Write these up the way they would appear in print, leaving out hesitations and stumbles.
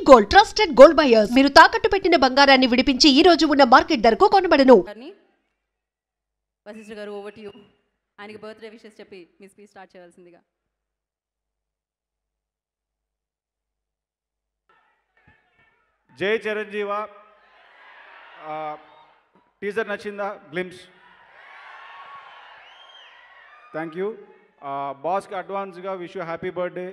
Gold trusted gold buyers మీరు తాకట్టు పెట్టిన బంగారాన్ని విడిపించి ఈ రోజు ఉన్న మార్కెట్ ధరకు కొనబడను. వశిష్ఠ గారు ఓవర్ టు యు. ఆయనకి బర్త్డే విషెస్ చెప్పి మీ స్పీచ్ స్టార్ట్ చేయాల్సిందిగా. జై చిరంజీవ. టీజర్ నచ్చిందా? గ్లిమ్స్. Thank you. బాస్కి అడ్వాన్స్గా wish you happy birthday.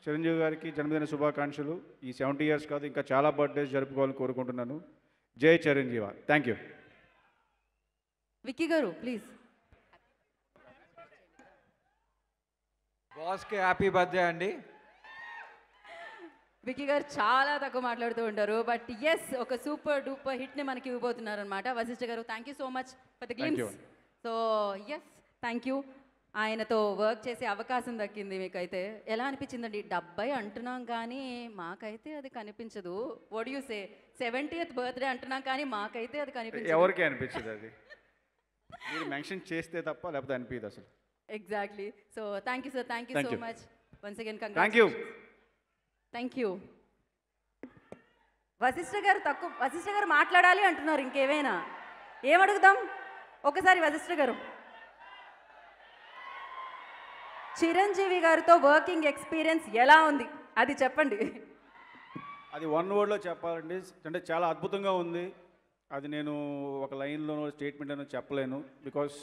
Chiranjeevi గారికి జన్మదిన శుభాకాంక్షలు. ఈ 70 ఇయర్స్ కాదు, ఇంకా చాలా బర్త్డేస్ జరుపుకోవాలని కోరుకుంటున్నాను. జై చిరంజీవ. Thank you. విక్కీ గారు ప్లీజ్. బాస్కి హ్యాపీ బర్త్డే అండి. విక్కీ గారు చాలా తక్కువ మాట్లాడుతూ ఉంటారు, బట్ ఎస్ ఒక సూపర్ డూపర్ హిట్ని మనకి ఇవ్వబోతున్నారు అనమాట. వశిష్ఠ గారు thank you so much for the glimpse. So yes thank you. ఆయనతో వర్క్ చేసే అవకాశం దక్కింది. మీకైతే ఎలా అనిపించిందండి? 70 అంటున్నాం కానీ మాకైతే అది కనిపించదు. What you say? 70th birthday అంటున్నాం కానీ మాకైతే అది కనిపించదు. ఎవరికి అనిపించదు అది మీరు మెన్షన్ చేస్తే తప్ప, లేకపోతే అనిపించదు అసలు. Exactly. So thank you sir. Thank you so much once again. Thank you. Thank you. Vashishtha గారు మాట్లాడాలి అంటున్నారు. ఇంకేమైనా ఏమడుగుదాం ఒకసారి వశిష్ఠ గారు. చిరంజీవి గారితో వర్కింగ్ ఎక్స్పీరియన్స్ ఎలా ఉంది అది చెప్పండి. అది వన్ వర్డ్లో చెప్పాలండి అంటే చాలా అద్భుతంగా ఉంది. అది నేను ఒక లైన్లో స్టేట్మెంట్ అని చెప్పలేను. బికాస్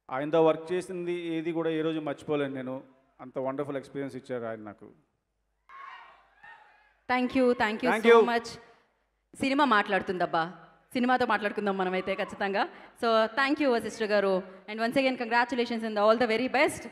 ఆయనతో వర్క్ చేసింది ఏది కూడా ఏ రోజు మర్చిపోలేను నేను. అంత వండర్ఫుల్ ఎక్స్పీరియన్స్ ఇచ్చారు ఆయన నాకు. Thank you so much. Cinema మాట్లాడుతుందబ్బా, సినిమాతో మాట్లాడుకుందాం మనమైతే ఖచ్చితంగా. So thank you Vashishtha garu. And once again congratulations and all the very best.